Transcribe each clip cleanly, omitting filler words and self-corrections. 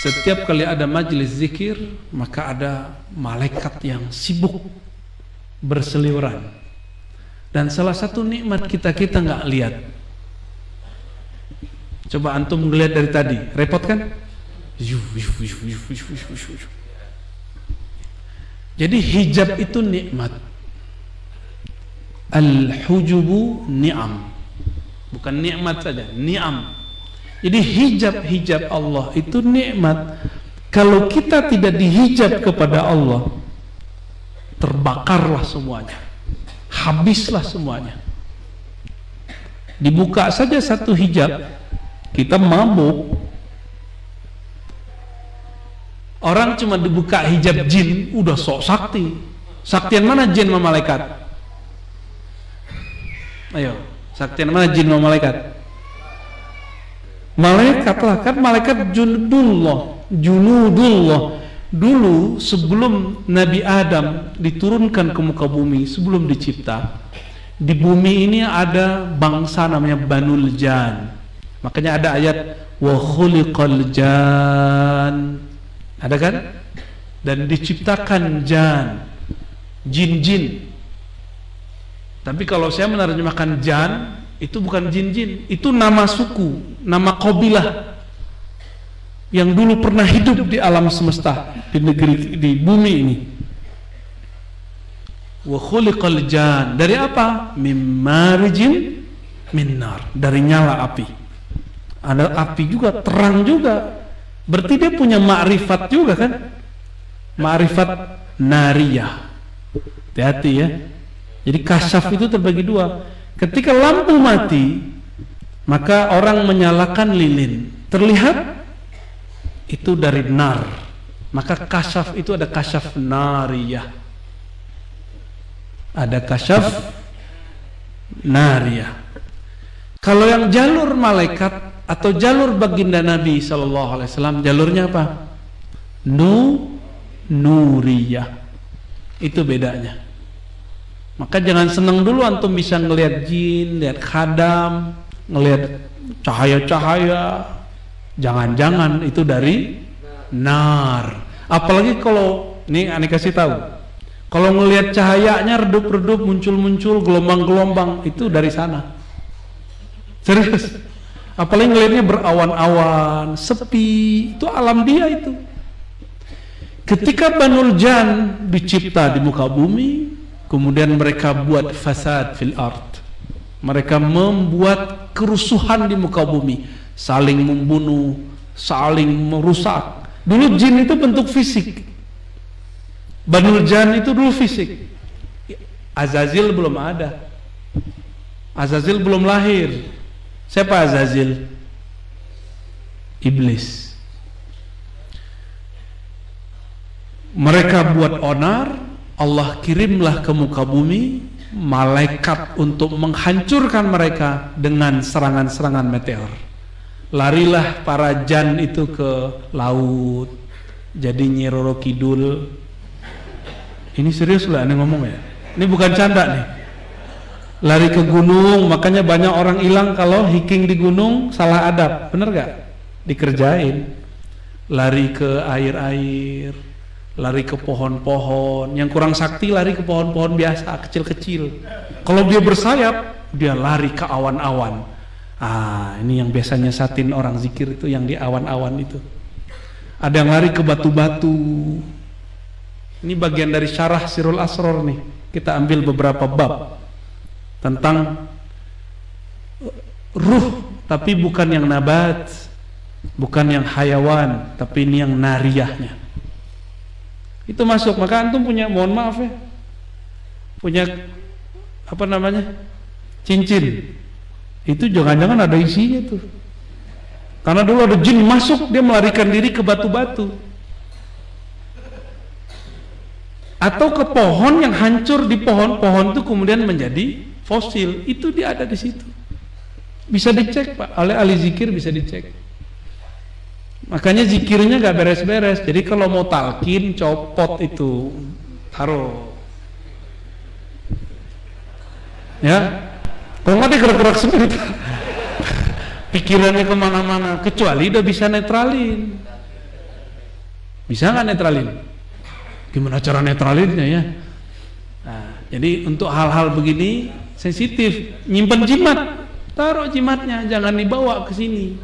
Setiap kali ada majelis zikir, maka ada malaikat yang sibuk berseliweran. Dan salah satu nikmat kita nggak lihat. Coba antum ngelihat dari tadi, repot kan? Jadi hijab itu nikmat. Al-hujubu ni'am. Bukan nikmat saja, ni'am. Jadi hijab Allah itu nikmat. Kalau kita tidak dihijab kepada Allah, terbakarlah semuanya, habislah semuanya. Dibuka saja satu hijab, kita mabuk. Orang cuma dibuka hijab jin, udah sok sakti. Saktian mana jin sama malaikat? Ayo, saktian mana jin sama malaikat? Malaikat lah, kan malaikat junudullah. Dulu sebelum Nabi Adam diturunkan ke muka bumi, sebelum dicipta, di bumi ini ada bangsa namanya Banul Jan. Makanya ada ayat wa khuliqal jan. Ada kan? Dan diciptakan jan, jin-jin. Tapi kalau saya menerjemahkan jan, itu bukan jin-jin, itu nama suku, nama kabilah yang dulu pernah hidup di alam semesta, di negeri, di bumi ini. Wa khuliqal jan, dari apa? Mim marijin min nar, dari nyala api. Ada api juga, terang juga. Berarti dia punya ma'rifat juga kan? Ma'rifat nariyah. Hati-hati ya. Jadi kasyaf itu terbagi dua. Ketika lampu mati, maka orang menyalakan lilin. Terlihat itu dari nar. Maka kasyaf itu ada kasyaf nariyah. Ada kasyaf nariyah. Kalau yang jalur malaikat atau jalur baginda Nabi SAW, jalurnya apa? Nuriyah. Itu bedanya. Maka jangan senang dulu antum bisa ngelihat jin, lihat khadam, ngelihat cahaya-cahaya. Jangan-jangan itu dari nar. Apalagi kalau, nih aneh kasih tahu, kalau ngelihat cahayanya redup-redup, muncul-muncul, gelombang-gelombang, itu dari sana. Serius. Apalagi ngelihatnya berawan-awan, sepi, itu alam dia itu. Ketika Banul Jan dicipta di muka bumi, kemudian mereka buat fasad fil ard. Mereka membuat kerusuhan di muka bumi, saling membunuh, saling merusak. Dulu jin itu bentuk fisik. Banul Jan itu dulu fisik. Azazil belum ada. Azazil belum lahir. Siapa Azazil? Iblis. Mereka buat onar, Allah kirimlah ke muka bumi malaikat untuk menghancurkan mereka dengan serangan-serangan meteor. Larilah para jan itu ke laut, jadi Nyi Roro Kidul. Ini serius lah ini ngomong ya. Ini bukan canda nih. Lari ke gunung, makanya banyak orang hilang kalau hiking di gunung salah adab, bener gak? Dikerjain. Lari ke air-air, lari ke pohon-pohon. Yang kurang sakti lari ke pohon-pohon biasa, kecil-kecil. Kalau dia bersayap, dia lari ke awan-awan. Ini yang biasanya satin orang zikir itu, yang di awan-awan itu. Ada yang lari ke batu-batu. Ini bagian dari syarah Sirul Asror nih. Kita ambil beberapa bab tentang ruh, tapi bukan yang nabat, bukan yang hayawan, tapi ini yang nariyahnya. Itu masuk. Maka antum punya, mohon maaf ya, punya apa namanya, cincin. Itu jangan-jangan ada isinya tuh. Karena dulu ada jin masuk, dia melarikan diri ke batu-batu. Atau ke pohon yang hancur di pohon-pohon itu kemudian menjadi fosil. Itu dia ada di situ. Bisa dicek Pak, oleh ahli zikir bisa dicek. Makanya zikirnya gak beres-beres. Jadi kalau mau talqin, copot itu, taruh. Ya, kalau nggak digerak-gerak sendiri, pikirannya kemana-mana. Kecuali udah bisa netralin. Bisa nggak netralin? Gimana cara netralinnya ya? Nah, jadi untuk hal-hal begini sensitif, nyimpen jimat, taruh jimatnya, jangan dibawa ke sini.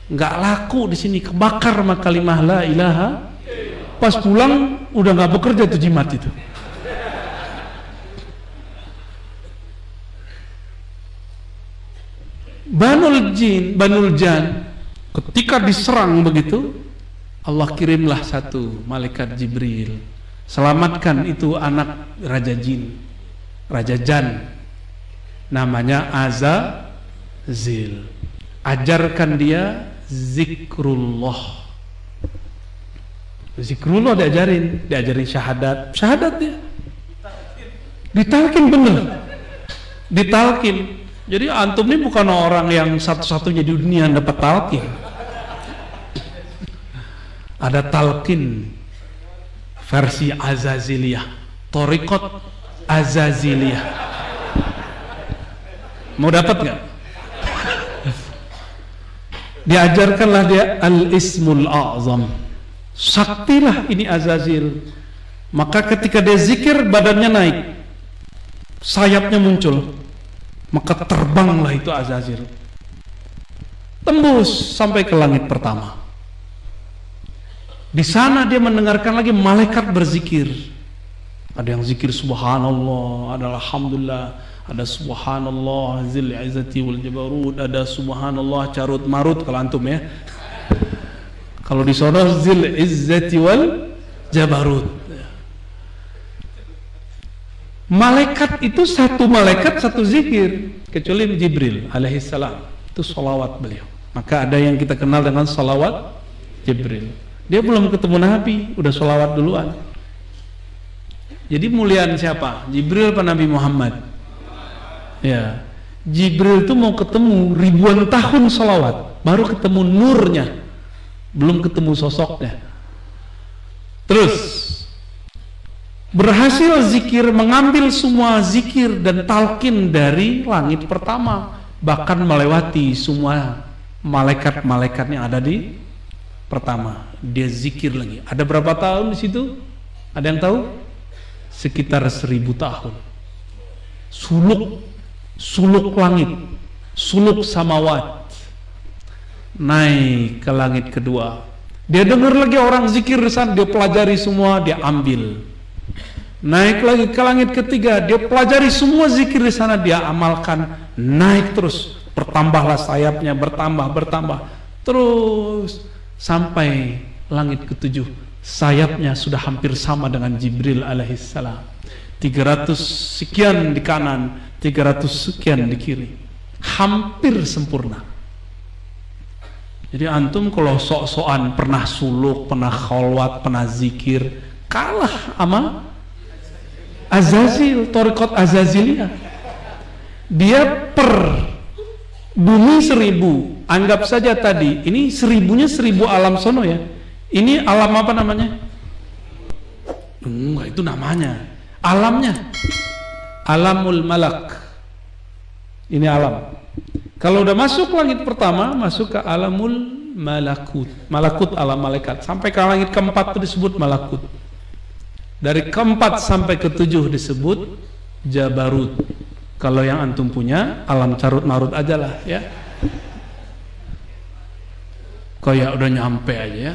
Nggak laku di sini, kebakar sama kalimah la ilaha. Pas pulang udah nggak bekerja tuh jimat itu. Banul Jan ketika diserang begitu, Allah kirimlah satu malaikat Jibril, selamatkan itu anak Raja Jin, Raja Jan, namanya Azazil. Ajarkan dia zikrullah. Zikrullah diajarin syahadat dia. Ditalkin bener. Ditalkin. Jadi antum ini bukan orang yang satu-satunya di dunia yang dapat talqin. Ada talqin versi Azaziliyah, Thariqat Azaziliyah. Mau dapat nggak? Diajarkanlah dia al-ismul a'zam. Saktilah ini Azazil. Maka ketika dia zikir badannya naik, sayapnya muncul. Maka terbanglah itu Azazil, tembus sampai ke langit pertama. Di sana dia mendengarkan lagi malaikat berzikir. Ada yang zikir subhanallah, ada alhamdulillah, ada subhanallah zil izzati wal jabarut, ada subhanallah carut marut kalau antum ya. Kalau di sana zil izzati wal jabarut. Malaikat itu satu malaikat satu zikir, kecuali Jibril alaihissalam itu sholawat beliau. Maka ada yang kita kenal dengan sholawat Jibril. Dia belum ketemu Nabi, udah sholawat duluan. Jadi muliaan siapa? Jibril apa Nabi Muhammad? Ya, Jibril itu mau ketemu ribuan tahun sholawat, baru ketemu nurnya, belum ketemu sosoknya. Terus berhasil zikir, mengambil semua zikir dan talqin dari langit pertama, bahkan melewati semua malaikat-malaikat yang ada di pertama. Dia zikir lagi. Ada berapa tahun di situ? Ada yang tahu? Sekitar 1000 tahun. Suluk langit, suluk samawat, naik ke langit kedua. Dia dengar lagi orang zikir di sana, dia pelajari semua, dia ambil. Naik lagi ke langit ketiga, dia pelajari semua zikir di sana, dia amalkan, naik terus, bertambahlah sayapnya, bertambah, terus sampai langit ketujuh, sayapnya sudah hampir sama dengan Jibril alaihissalam. 300 sekian di kanan, 300 sekian di kiri, hampir sempurna. Jadi antum kalau sok-sokan pernah suluk, pernah kholwat, pernah zikir, kalah sama Azazil, Thariqat Azaziliyah. Dia per bumi 1000. Anggap saja tadi, ini 1000-nya 1000 alam sono ya. Ini alam apa namanya? Enggak, itu namanya. Alamnya alamul malak. Ini alam. Kalau udah masuk langit pertama, masuk ke alamul malakut. Malakut alam malaikat. Sampai ke langit keempat itu disebut malakut. Dari keempat sampai ketujuh disebut jabarut. Kalau yang antum punya alam carut marut aja lah ya. Kayak udah nyampe aja ya.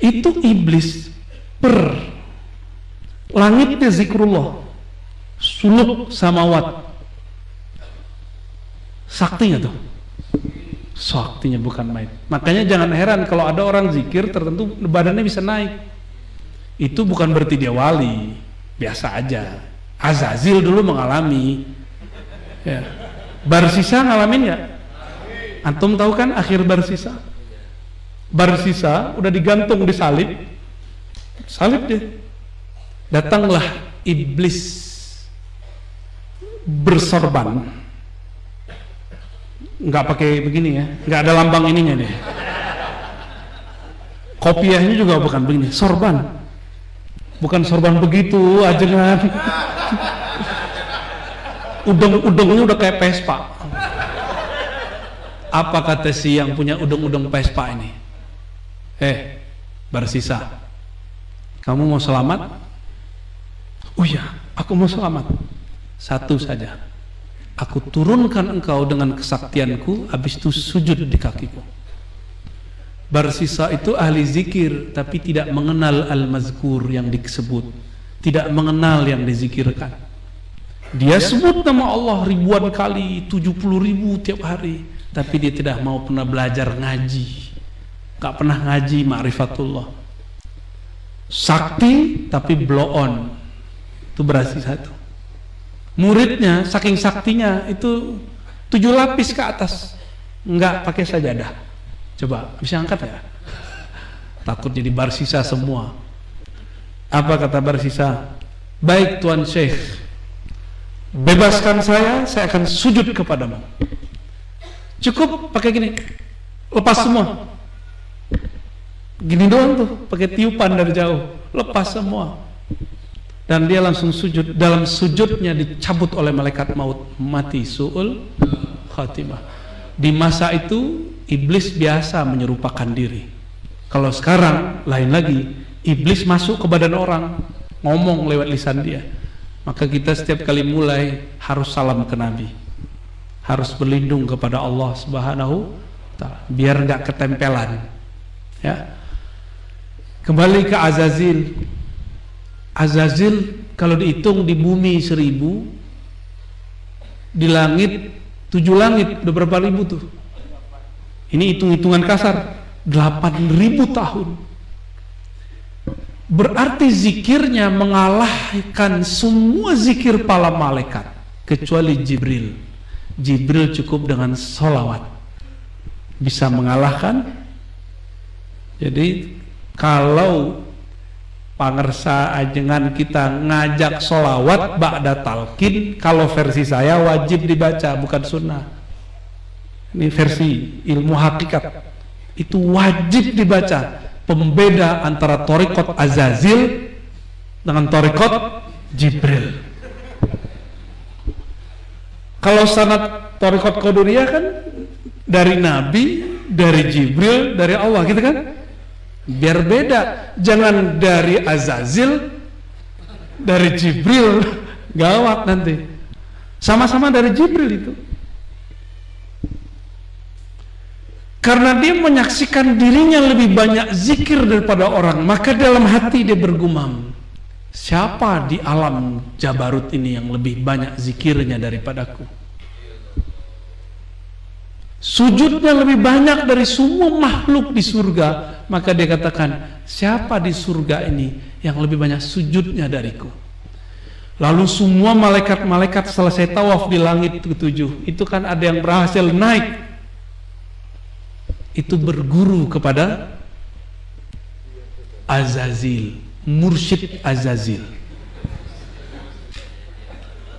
Itu iblis per langitnya zikrullah, suluk samawat. Saktinya tuh. Saktinya bukan main. Makanya jangan heran kalau ada orang zikir tertentu badannya bisa naik. Itu bukan berarti dia wali, biasa aja. Azazil dulu mengalami. Ya. Barsisa ngalamin nggak? Antum tahu kan akhir Barsisa? Barsisa udah digantung di salib dia. Datanglah iblis bersorban. Nggak pakai begini ya, nggak ada lambang ininya deh. Kopiahnya juga bukan begini, sorban. Bukan sorban begitu aja kan. Udeng-udengnya udah kayak Vespa. Apa kata si yang punya udeng-udeng Vespa ini? Barsisa, kamu mau selamat? Oh ya, aku mau selamat. Satu saja, aku turunkan engkau dengan kesaktianku, habis itu sujud di kakiku. Barsisa itu ahli zikir, tapi tidak mengenal al-mazkur yang disebut, tidak mengenal yang dizikirkan. Dia sebut nama Allah ribuan kali, 70.000 tiap hari, tapi dia tidak mau pernah belajar ngaji, gak pernah ngaji ma'rifatullah. Sakti tapi blow on, itu Barsisa itu. Muridnya saking saktinya itu 7 lapis ke atas, enggak pakai sajadah. Coba bisa angkat ya? Takut jadi Barsisa semua. Apa kata Barsisa? Baik Tuan Syekh, bebaskan saya akan sujud kepadamu. Cukup pakai gini, lepas semua. Gini doang tuh, pakai tiupan dari jauh, lepas semua. Dan dia langsung sujud. Dalam sujudnya dicabut oleh malaikat maut, mati su'ul khatimah. Di masa itu iblis biasa menyerupakan diri. Kalau sekarang lain lagi, iblis masuk ke badan orang, ngomong lewat lisan dia. Maka kita setiap kali mulai harus salam ke Nabi, harus berlindung kepada Allah Subhanahu wa ta'ala, biar nggak ketempelan. Ya. Kembali ke Azazil. Azazil kalau dihitung di bumi 1000, di langit 7 langit udah berapa ribu tuh? Ini hitung-hitungan kasar, 8.000 tahun. Berarti zikirnya mengalahkan semua zikir para malaikat kecuali Jibril. Jibril cukup dengan sholawat bisa mengalahkan. Jadi kalau pangersa ajengan kita ngajak sholawat ba'da talqin, kalau versi saya wajib dibaca, bukan sunnah. Ini versi ilmu hakikat, itu wajib dibaca. Pembeda antara thariqat Azazil dengan thariqat Jibril. Kalau sanad thariqat Qadariyah kan dari Nabi, dari Jibril, dari Allah gitu kan. Biar beda, jangan dari Azazil, dari Jibril, gawat nanti. Sama-sama dari Jibril itu. Karena dia menyaksikan dirinya lebih banyak zikir daripada orang, maka dalam hati dia bergumam, siapa di alam Jabarut ini yang lebih banyak zikirnya daripadaku? Sujudnya lebih banyak dari semua makhluk di surga. Maka dia katakan, siapa di surga ini yang lebih banyak sujudnya dariku? Lalu semua malaikat-malaikat selesai tawaf di langit ke-7, itu kan ada yang berhasil naik, itu berguru kepada Azazil, mursyid Azazil.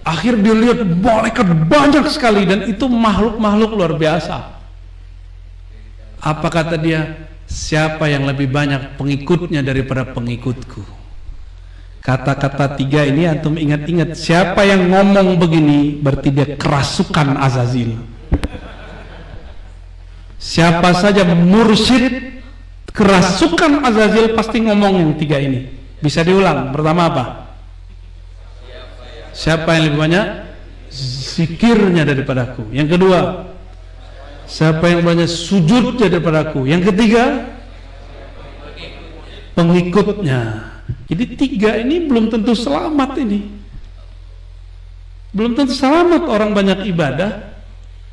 Akhir dia lihat malaikat banyak sekali, dan itu makhluk-makhluk luar biasa. Apa kata dia? Siapa yang lebih banyak pengikutnya daripada pengikutku? Kata-kata 3 ini antum ingat-ingat. Siapa yang ngomong begini berarti dia kerasukan Azazil. Siapa saja mursyid kerasukan Azazil pasti ngomong yang 3 ini. Bisa diulang. Pertama apa? Siapa yang lebih banyak zikirnya daripadaku? Yang kedua, siapa yang banyak sujudnya daripadaku? Yang ketiga, pengikutnya. Jadi 3 ini belum tentu selamat ini. Belum tentu selamat orang banyak ibadah.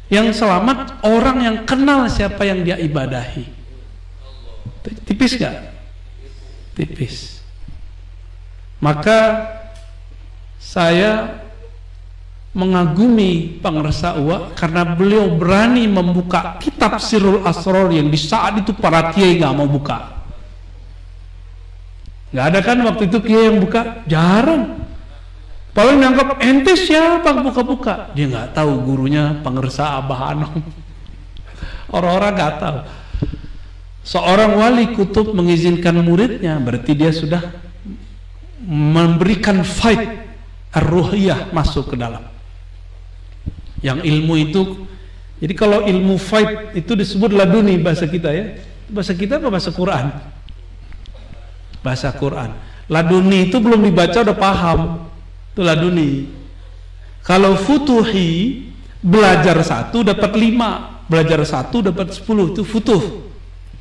Yang selamat orang yang kenal siapa yang dia ibadahi. Tipis gak? Tipis. Maka saya mengagumi Pangersa Uwa karena beliau berani membuka kitab Sirrul Asrar yang di saat itu para kiai nggak mau buka. Nggak ada kan waktu itu kiai yang buka, jarang. Paling nangkap ente siapa buka-buka, dia nggak tahu gurunya Pangersa Abah Anom. Orang-orang nggak tahu. Seorang wali kutub mengizinkan muridnya, berarti dia sudah memberikan fight ar-ruhiyah masuk ke dalam. Yang ilmu itu, jadi kalau ilmu fight itu disebut laduni bahasa kita ya. Bahasa kita apa bahasa Quran? Bahasa Quran. Laduni itu belum dibaca udah paham. Itu laduni. Kalau futuhi, belajar 1 dapat 5, belajar 1 dapat 10, itu futuh.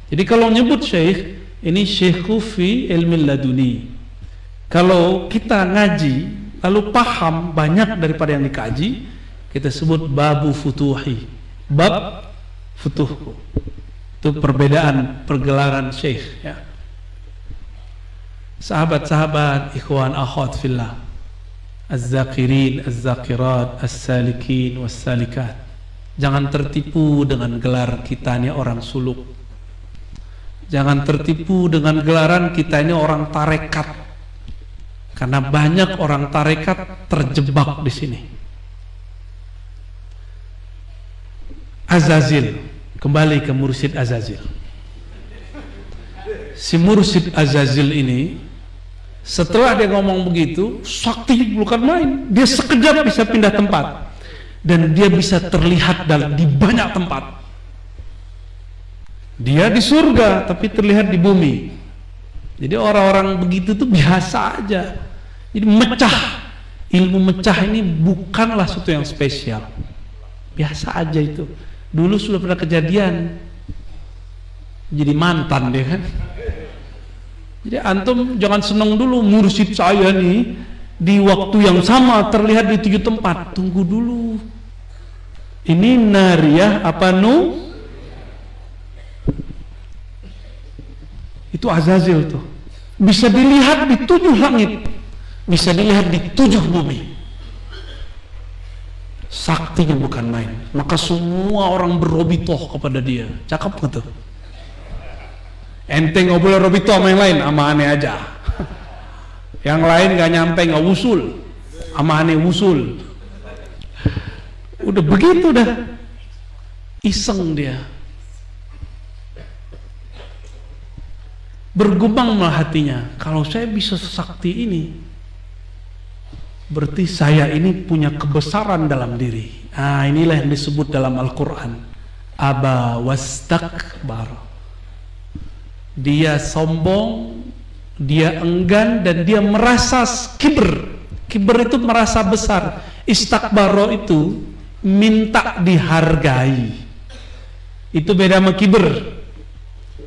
Jadi kalau nyebut syekh, ini syekhu fi ilmi laduni. Kalau kita ngaji lalu paham banyak daripada yang dikaji, kita sebut babu futuhi, bab futuhku. Itu perbedaan pergelaran syekh, ya. Sahabat-sahabat, ikhwan akhwat fillah, az-zakirin, az-zakirat, as-salikin, was-salikat, jangan tertipu dengan gelar kita ini orang suluk. Jangan tertipu dengan gelaran kita ini orang tarekat, karena banyak orang tarekat terjebak di sini. Azazil, kembali ke Mursyid Azazil. Si Mursyid Azazil ini, setelah dia ngomong begitu, sakti bukan main. Dia sekejap bisa pindah tempat, dan dia bisa terlihat di banyak tempat. Dia di surga tapi terlihat di bumi. Jadi orang-orang begitu tuh biasa aja. Jadi mecah, ilmu mecah ini bukanlah sesuatu yang spesial, biasa aja itu. Dulu sudah pernah kejadian, jadi mantan dia kan. Jadi antum jangan senang dulu, mursyid saya nih di waktu yang sama terlihat di 7 tempat. Tunggu dulu, ini nariyah apa nu? Itu Azazil tuh, bisa dilihat di 7 langit, bisa dilihat di 7 bumi. Saktinya bukan main. Maka semua orang berobitoh kepada dia. Cakep nggak tuh? Ente nggak boleh robitoh sama yang lain, sama aneh aja. Yang lain nggak nyampe, nggak wusul, sama aneh wusul. Udah begitu dah, iseng dia. Bergumanglah hatinya, kalau saya bisa sesakti ini, berarti saya ini punya kebesaran dalam diri. Nah, inilah yang disebut dalam Al-Quran, aba wastakbar. Dia sombong, dia enggan, dan dia merasa kibr. Kibr itu merasa besar. Istakbaro itu minta dihargai. Itu beda sama kibr.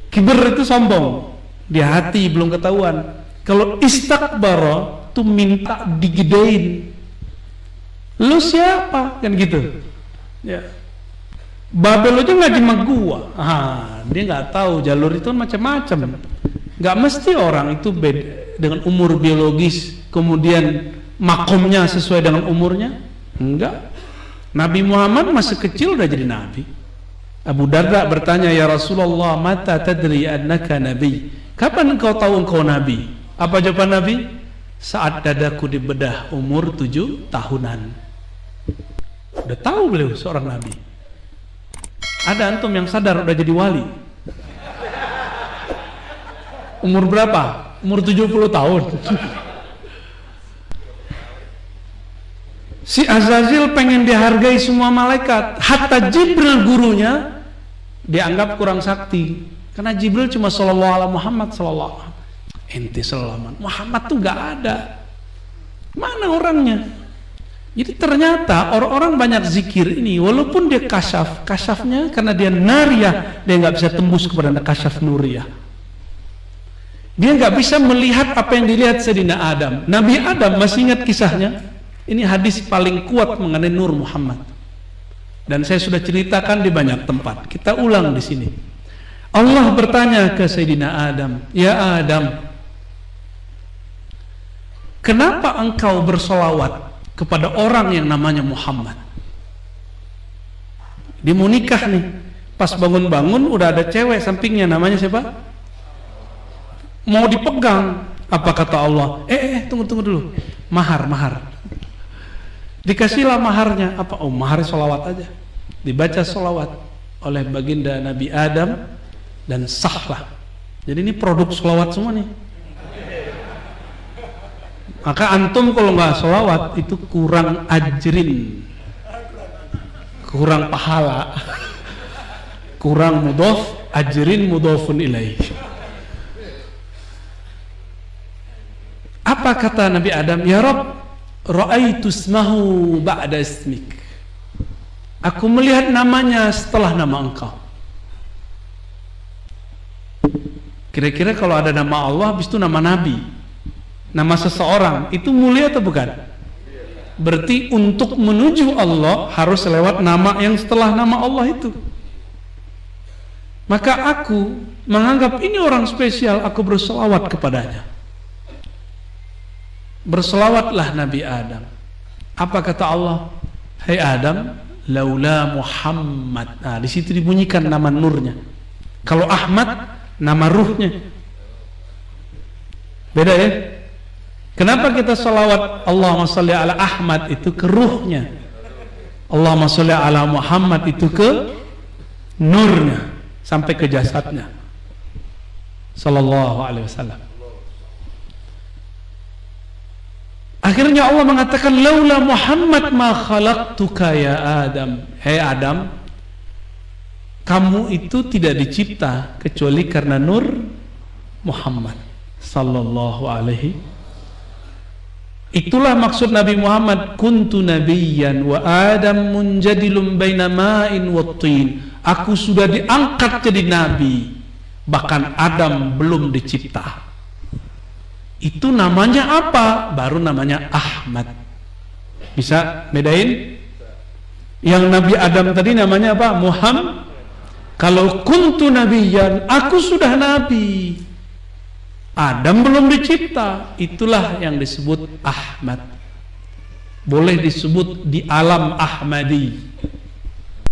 Kibr itu sombong, di hati belum ketahuan. Kalau istakbaro itu minta digedein. Lu siapa? Kan gitu. Ya. Babel aja ngaji sama gua. Dia nggak tahu jalur itu macam-macam. Nggak mesti orang itu beda dengan umur biologis, kemudian makomnya sesuai dengan umurnya. Enggak. Nabi Muhammad masih kecil udah jadi nabi. Abu Darda bertanya, ya Rasulullah, mata tadri annaka nabi? Kapan engkau tahu engkau nabi? Apa jawaban Nabi? Saat dadaku dibedah umur 7 tahunan. Udah tahu beliau seorang nabi. Ada antum yang sadar udah jadi wali? Umur berapa? Umur 70 tahun. Si Azazil pengen dihargai semua malaikat. Hatta Jibril gurunya dianggap kurang sakti. Karena Jibril cuma sallallahu alaihi Muhammad sallallahu. Ente sallallahu Muhammad tuh gak ada. Mana orangnya? Jadi ternyata orang-orang banyak zikir ini, walaupun dia kasyafnya karena dia nariyah, dia nggak bisa tembus kepada kasyaf nuriyah. Dia nggak bisa melihat apa yang dilihat Sayyidina Adam. Nabi Adam, masih ingat kisahnya? Ini hadis paling kuat mengenai Nur Muhammad. Dan saya sudah ceritakan di banyak tempat. Kita ulang di sini. Allah bertanya ke Sayyidina Adam, ya Adam, kenapa engkau bersolawat kepada orang yang namanya Muhammad? Dia mau nikah nih, pas bangun-bangun udah ada cewek sampingnya, namanya siapa? Mau dipegang. Apa kata Allah? Tunggu dulu. Mahar. Dikasihlah maharnya. Apa? Oh, mahar solawat aja. Dibaca solawat oleh baginda Nabi Adam dan sahlah. Jadi ini produk solawat semua nih. Maka antum kalau nggak sholawat itu kurang ajrin, kurang pahala, kurang mudhof ajrin mudhafun ilaih. Apa kata Nabi Adam? Ya Rabb, ra'aitu ismahu ba'da ismik. Aku melihat namanya setelah nama engkau. Kira-kira kalau ada nama Allah habis itu nama Nabi, nama seseorang, itu mulia atau bukan? Berarti untuk menuju Allah harus lewat nama yang setelah nama Allah itu. Maka aku menganggap ini orang spesial, aku berselawat kepadanya. Berselawatlah Nabi Adam. Apa kata Allah? Hai Adam, laula Muhammad. Nah, di situ dibunyikan nama nurnya. Kalau Ahmad, nama ruhnya. Beda ya? Kenapa kita salawat Allahumma sholli ala Ahmad itu ke ruhnya, Allahumma sholli ala Muhammad itu ke nurnya, sampai ke jasadnya sallallahu alaihi wasallam. Akhirnya Allah mengatakan laula Muhammad ma khalaqtuka ya Adam. Hai Adam, kamu itu tidak dicipta kecuali karena nur Muhammad sallallahu alaihi. Itulah maksud Nabi Muhammad, kuntu nabiyyan wa Adam munjadilun baina ma'in wa tin. Aku sudah diangkat jadi nabi, bahkan Adam belum dicipta. Itu namanya apa? Baru namanya Ahmad. Bisa bedain? Yang Nabi Adam tadi namanya apa? Muhammad. Kalau kuntu nabiyyan, aku sudah nabi, Adam belum dicipta. Itulah yang disebut Ahmad. Boleh disebut di alam Ahmadi.